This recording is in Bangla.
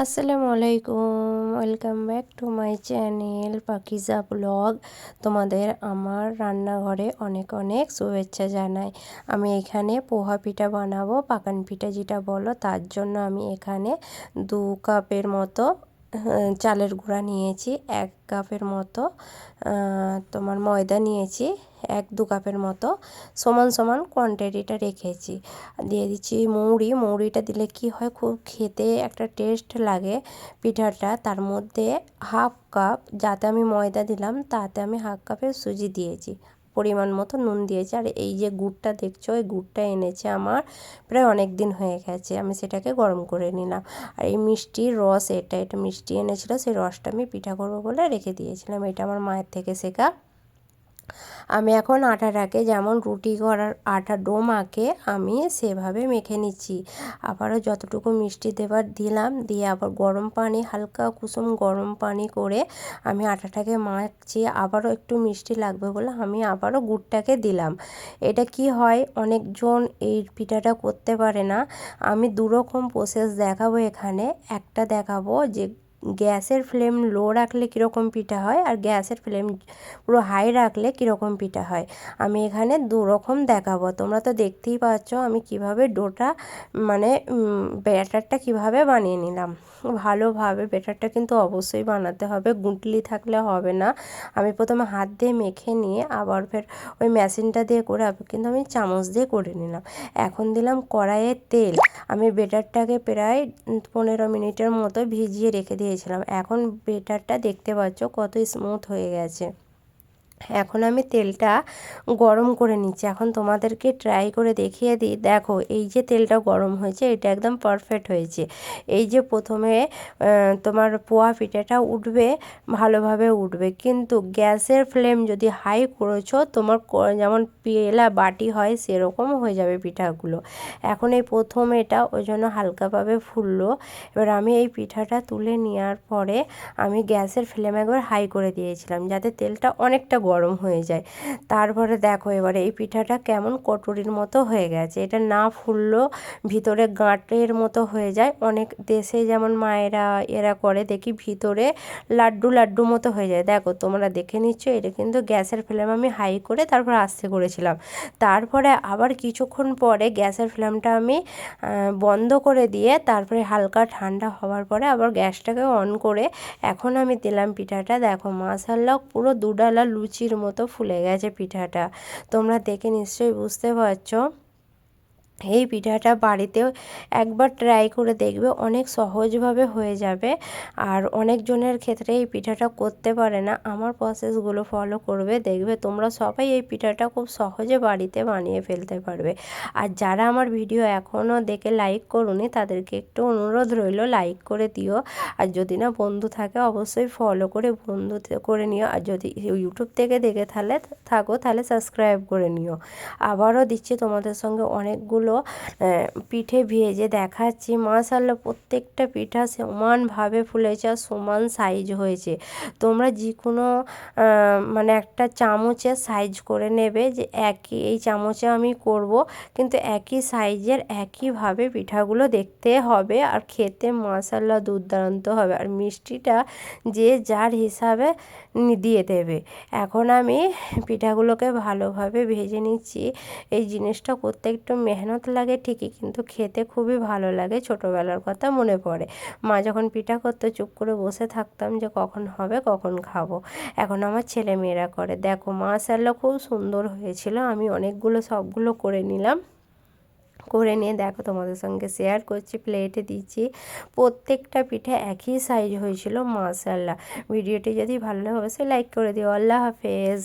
আসসালামু আলাইকুম, welcome back to my channel Pakiza blog. তোমাদের আমার রান্নাঘরে অনেক অনেক শুভেচ্ছা জানাই। আমি এখানে পোহা পিঠা বানাবো, পাকান পিঠা যেটা বলো। তার জন্য আমি এখানে 2 কাপের মতো চালের গুঁড়া নিয়েছি, 1 কাপের মতো তোমার ময়দা নিয়েছি, 1-2 কাপের মতো সমান সমান কোয়ান্টিটিটা রেখেছি। দিয়ে দিচ্ছি মৌরিটা দিলে কি হয়, খুব খেতে একটা টেস্ট লাগে পিঠাটা। তার মধ্যে 1/2 কাপ, যাতে আমি ময়দা দিলাম তাতে আমি 1/2 কাপের সুজি দিয়েছি, পরিমাণ মতো নুন দিয়েছি। আর এই যে গুড়টা দেখছো, এই গুড়টা এনেছে আমার প্রায় অনেক দিন হয়ে গেছে, আমি সেটাকে গরম করে নিলাম। আর এই মিষ্টির রস, এটা মিষ্টি এনেছিল, সেই রসটা আমি পিঠা করবো বলে রেখে দিয়েছিলাম। এটা আমার মায়ের থেকে শেখা। আমি এখন আটাটাকে যেমন রুটি করার আটা ডো মাখে আমি সেভাবে মেখে নিচ্ছি। আবারও যতটুকু মিষ্টি দেবার দিলাম, দিয়ে আবার গরম পানি, হালকা কুসুম গরম পানি করে আমি আটাটাকে মাখছি। আবারও একটু মিষ্টি লাগবে বলে আমি আবারও গুড়টাকে দিলাম। এটা কি হয়, অনেকজন এই পিঠাটা করতে পারে না। আমি 2 রকম প্রসেস দেখাবো এখানে। একটা দেখাবো যে গ্যাসের ফ্লেম লো রাখলে কীরকম পিঠা হয়, আর গ্যাসের ফ্লেম পুরো হাই রাখলে কীরকম পিঠা হয়। আমি এখানে 2 রকম দেখাবো। তোমরা তো দেখতেই পাচ্ছ আমি কিভাবে ডোটা মানে ব্যাটারটা কিভাবে বানিয়ে নিলাম। ভালোভাবে ব্যাটারটা কিন্তু অবশ্যই বানাতে হবে, গুঁটলি থাকলে হবে না। আমি প্রথমে হাত দিয়ে মেখে নিয়ে আবার ফের ওই মেশিনটা দিয়ে করে কিন্তু আমি চামচ দিয়ে করে নিলাম। এখন দিলাম কড়াইয়ে তেল। আমি ব্যাটারটাকে প্রায় 15 মিনিটের মতো ভিজিয়ে রেখে দিয়েছিলাম। এখন ব্যাটারটা দেখতে পাচ্ছ কত স্মুথ হয়ে গেছে। এখন আমি তেলটা গরম করে নিচ্ছি। এখন তোমাদেরকে ট্রাই করে দেখিয়ে দিই। দেখো, এই যে তেলটা গরম হয়েছে, এটা একদম পারফেক্ট হয়েছে। এই যে প্রথমে তোমার পোয়া পিঠাটা উঠবে, ভালোভাবে উঠবে, কিন্তু গ্যাসের ফ্লেম যদি হাই করেছো, তোমার যেমন পেলা বাটি হয় সেরকম হয়ে যাবে পিঠাগুলো। এখন এই প্রথম এটা, ওই জন্য হালকাভাবে ফুললো। এবার আমি এই পিঠাটা তুলে নেওয়ার পরে আমি গ্যাসের ফ্লেম একবার হাই করে দিয়েছিলাম, যাতে তেলটা অনেকটা গরম হয়ে যায়। তারপরে দেখো এবারে এই পিঠাটা কেমন কটুরির মতো হয়ে গেছে। এটা না ফুললেও ভিতরে গাঁটের মতো হয়ে যায়। অনেক দেশে যেমন মায়েরা এরা করে দেখি, ভিতরে লাড্ডু লাড্ডু মতো হয়ে যায়। দেখো তোমরা দেখে নিচ্ছ, এটা কিন্তু গ্যাসের ফ্লেম আমি হাই করে তারপর আস্তে করেছিলাম। তারপরে আবার কিছুক্ষণ পরে গ্যাসের ফ্লেমটা আমি বন্ধ করে দিয়ে তারপরে হালকা ঠান্ডা হওয়ার পরে আবার গ্যাসটাকে অন করে এখন আমি দিলাম পিঠাটা। দেখো মাশাআল্লাহ, পুরো দুডালা লুচির মতো ফুলে গেছে পিঠাটা। তোমরা দেখে নিশ্চয়ই বুঝতে পারছো। এই পিঠাটা বাড়িতেও একবার ট্রাই করে দেখবে, অনেক সহজভাবে হয়ে যাবে। আর অনেকজনের ক্ষেত্রে এই পিঠাটা করতে পারে না। আমার প্রসেসগুলো ফলো করবে, দেখবে তোমরা সবাই এই পিঠাটা খুব সহজে বাড়িতে বানিয়ে ফেলতে পারবে। আর যারা আমার ভিডিও এখনও দেখে লাইক করোনি, তাদেরকে একটু অনুরোধ রইল, লাইক করে দিও। আর যদি না বন্ধু থাকে, অবশ্যই ফলো করে বন্ধু করে নিও। আর যদি ইউটিউব থেকে দেখে তাহলে সাবস্ক্রাইব করে নিও। আবারও দিচ্ছি তোমাদের সঙ্গে অনেকগুলো পিঠে ভেজে দেখাচ্ছি। মাশাআল্লাহ, প্রত্যেকটা পিঠা সমানভাবে ফুলেছে আর সমান সাইজ হয়েছে। তোমরা যে কোনো মানে একটা চামচের সাইজ করে নেবে, যে এই চামচে আমি করব, কিন্তু একই সাইজের একইভাবে পিঠাগুলো দেখতে হবে। আর খেতে মাশাআল্লাহ দুর্দান্ত হবে। আর মিষ্টিটা যে যার হিসাবে দিয়ে দেবে। এখন আমি পিঠাগুলোকে ভালোভাবে ভেজে নিচ্ছি। এই জিনিসটা করতে একটু মেহনত লাগে ঠিকই, কিন্তু খেতে খুবই ভালো লাগে। ছোটোবেলার কথা মনে পড়ে, মা যখন পিঠা করতে চুপ করে বসে থাকতাম যে কখন হবে কখন খাবো। এখন আমার ছেলে মেয়েরা করে। দেখো মাশাআল্লাহ, খুব সুন্দর হয়েছিল। আমি অনেকগুলো সবগুলো করে নিলাম। করে নিয়ে দেখো তোমাদের সঙ্গে শেয়ার করছি, প্লেটে দিচ্ছি। প্রত্যেকটা পিঠে একই সাইজ হয়েছিল। মাশাআল্লাহ, ভিডিওটি যদি ভালো লাগে অবশ্যই লাইক করে দিও। আল্লাহ হাফেজ।